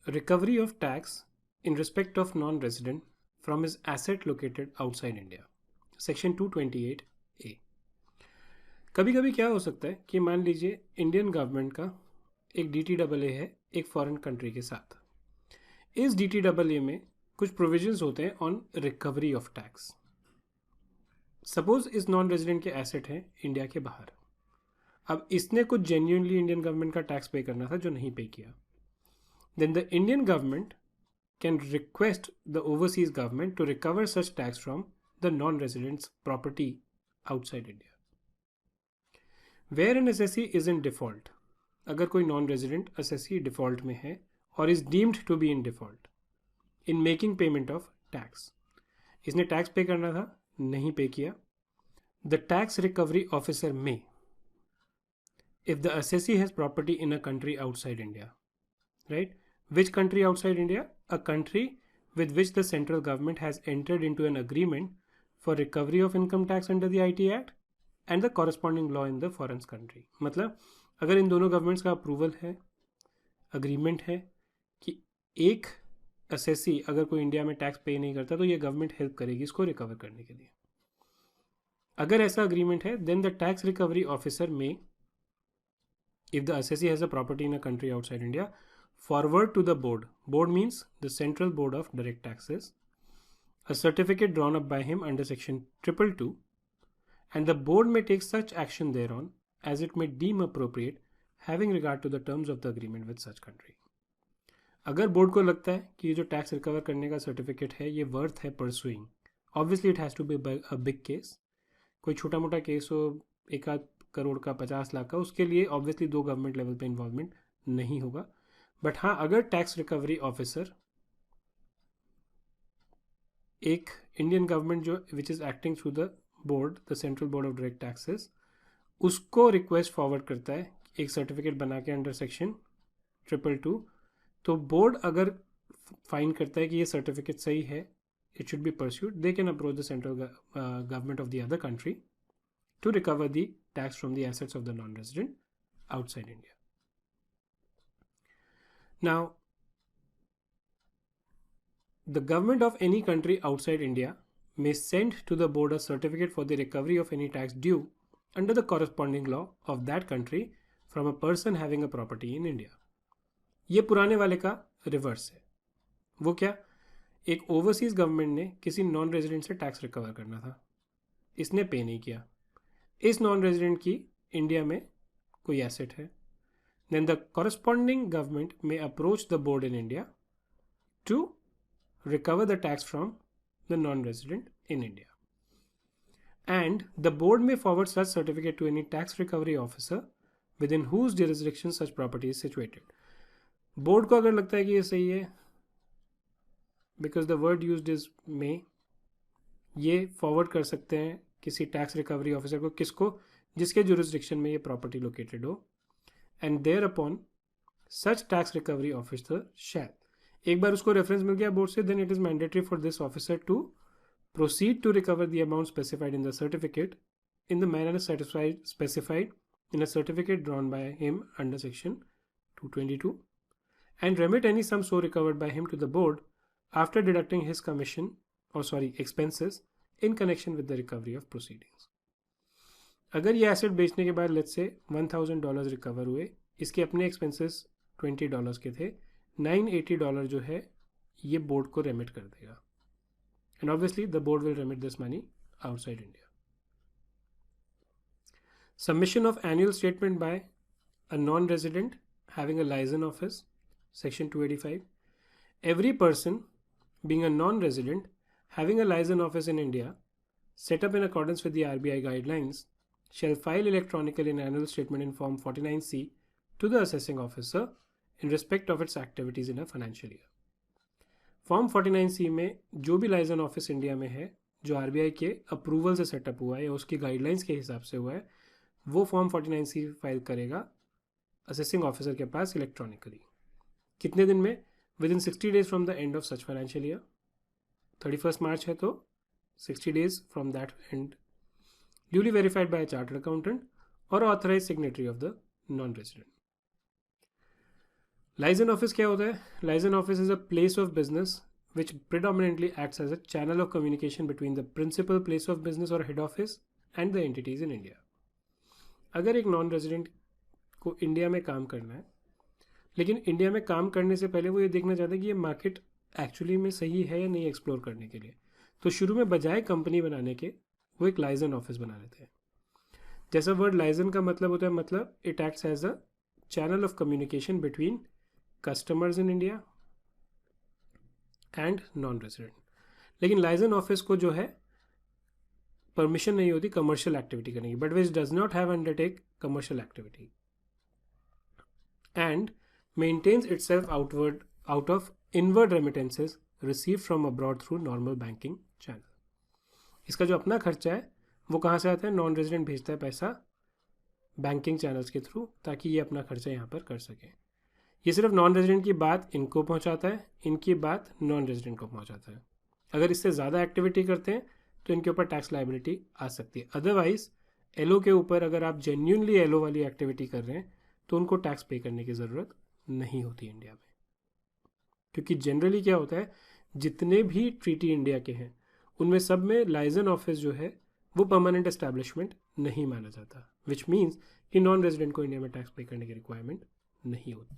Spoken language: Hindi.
recovery of tax in respect of non-resident from his asset located outside India. Section 228A। कभी कभी क्या हो सकता है कि मान लीजिए इंडियन गवर्नमेंट का एक DTAA है एक फॉरेन कंट्री के साथ। इस DTAA में कुछ प्रोविजंस होते हैं on recovery of tax. Suppose इस नॉन रेजिडेंट के एसेट हैं इंडिया के बाहर। अब इसने कुछ जेन्युइनली इंडियन गवर्नमेंट का टैक्स पे करना था जो नहीं पे किया। Then the Indian government can request the overseas government to recover such tax from the non-resident's property outside India. Where an assessee is in default, अगर कोई non-resident assessee default में है और is deemed to be in default in making payment of tax, इसने tax पे करना था, नहीं पे किया, the tax recovery officer may, if the assessee has property in a country outside India, right? Which country outside India? A country with which the central government has entered into an agreement for recovery of income tax under the IT Act and the corresponding law in the foreign country. मतलब अगर इन दोनों गवर्नमेंट्स का अप्रूवल है, अग्रीमेंट है कि एक असेसी अगर कोई इंडिया में टैक्स पे नहीं करता तो ये गवर्नमेंट हेल्प करेगी इसको रिकवर करने के लिए। अगर ऐसा अग्रीमेंट है then the tax recovery officer में, if the assessee has a property in a country outside India, forward to the board. Board means the Central Board of Direct Taxes. A certificate drawn up by him under section 222, and the board may take such action thereon as it may deem appropriate, having regard to the terms of the agreement with such country. अगर बोर्ड को लगता है कि ये जो टैक्स रिकवर करने का सर्टिफिकेट है ये वर्थ है pursuing, obviously it has to be a big case. कोई छोटा मोटा केस हो 1 करोड़ का 50 लाख का, उसके लिए ऑब्वियसली दो गवर्नमेंट लेवल पे इन्वॉल्वमेंट नहीं होगा। बट हाँ, अगर टैक्स रिकवरी ऑफिसर एक इंडियन गवर्नमेंट जो which is acting through the board, the central board of direct taxes, उसको रिक्वेस्ट फॉरवर्ड करता है एक सर्टिफिकेट बना के अंडर सेक्शन 222, तो बोर्ड अगर फाइंड करता है कि ये सर्टिफिकेट सही है, it should be pursued, they can approach the central government of the other country to recover the tax from the assets of the non resident outside India. Now, the government of any country outside India may send to the board a certificate for the recovery of any tax due under the corresponding law of that country from a person having a property in India. ये पुराने वाले का रिवर्स है। वो क्या? एक ओवरसीज गवर्नमेंट ने किसी नॉन रेजिडेंट से टैक्स रिकवर करना था, इसने पे नहीं किया। इस नॉन रेजिडेंट की इंडिया में कोई एसेट है, then the corresponding government may approach the board in India to recover the tax from the non-resident in India. And the board may forward such certificate to any tax recovery officer within whose jurisdiction such property is situated. Board को अगर लगता है कि ये सही है, because the word used is may, ये फॉरवर्ड कर सकते हैं किसी टैक्स रिकवरी ऑफिसर को, किसको? जिसके जुरिस्डिक्शन में ये प्रॉपर्टी लोकेटेड हो, and thereupon such tax recovery officer shall, एक बार उसको रेफरेंस मिल गया बोर्ड से, then it is mandatory for this officer to proceed to recover the amount specified in the certificate in the manner specified in a certificate drawn by him under section 222 and remit any sum so recovered by him to the board after deducting his expenses in connection with the recovery of proceedings. अगर ये एसेट बेचने के बाद लेट्स से $1000 रिकवर हुए, इसके अपने एक्सपेंसेस $20 के थे, $980 जो है ये बोर्ड को रेमिट कर देगा, and obviously the board will remit this money outside India. Submission of annual statement by a non resident having a licence office, section 285। Every person being a non resident having a licence office in India set up in accordance with the RBI guidelines shall file electronically an annual statement in Form 49C to the assessing officer in respect of its activities in a financial year. Form 49C में जो भी लाइसेंस ऑफिस इंडिया में है जो RBI के अप्रूवल से सेटअप हुआ है या उसकी गाइडलाइंस के हिसाब से हुआ है, वो फॉर्म 49C फाइल करेगा असेसिंग ऑफिसर के पास इलेक्ट्रॉनिकली। कितने दिन में? With in 60 days from the end of such financial year. 31 मार्च है तो 60 days from that end, duly verified by a chartered accountant or authorized signatory of the non-resident. Liaison office क्या होता है? Liaison office is a place of business which predominantly acts as a channel of communication between the principal place of business or head office and the entities in India. अगर एक नॉन रेजिडेंट को इंडिया में काम करना है, लेकिन इंडिया में काम करने से पहले वो ये देखना चाहता है कि ये मार्केट एक्चुअली में सही है या नहीं एक्सप्लोर करने के लिए, तो शुरू में बजाय कंपनी बनाने के वो एक लाइजन ऑफिस बना लेते हैं. जैसा वर्ड लाइजन का मतलब होता है, मतलब it acts as a channel of communication between customers in India and non resident. लेकिन लाइजन ऑफिस को जो है परमिशन नहीं होती कमर्शियल एक्टिविटी करने की, but which does not have undertake commercial activity and maintains itself out of inward remittances receive from abroad through normal banking channel. इसका जो अपना खर्चा है वो कहाँ से आता है? नॉन रेजिडेंट भेजता है पैसा बैंकिंग चैनल्स के थ्रू, ताकि ये अपना खर्चा यहाँ पर कर सके. ये सिर्फ नॉन रेजिडेंट की बात इनको पहुंचाता है, इनकी बात नॉन रेजिडेंट को पहुंचाता है. अगर इससे ज़्यादा एक्टिविटी करते हैं तो इनके ऊपर टैक्स लायबिलिटी आ सकती है. अदरवाइज एलओ के ऊपर अगर आप जेन्यूनली एलओ वाली एक्टिविटी कर रहे हैं तो उनको टैक्स पे करने की ज़रूरत नहीं होती इंडिया में. क्योंकि जनरली क्या होता है, जितने भी ट्रीटी इंडिया के हैं उनमें सब में लाइजन ऑफिस जो है वो परमानेंट एस्टैब्लिशमेंट नहीं माना जाता, विच मीन्स कि नॉन रेजिडेंट को इंडिया में टैक्स पे करने की रिक्वायरमेंट नहीं होती.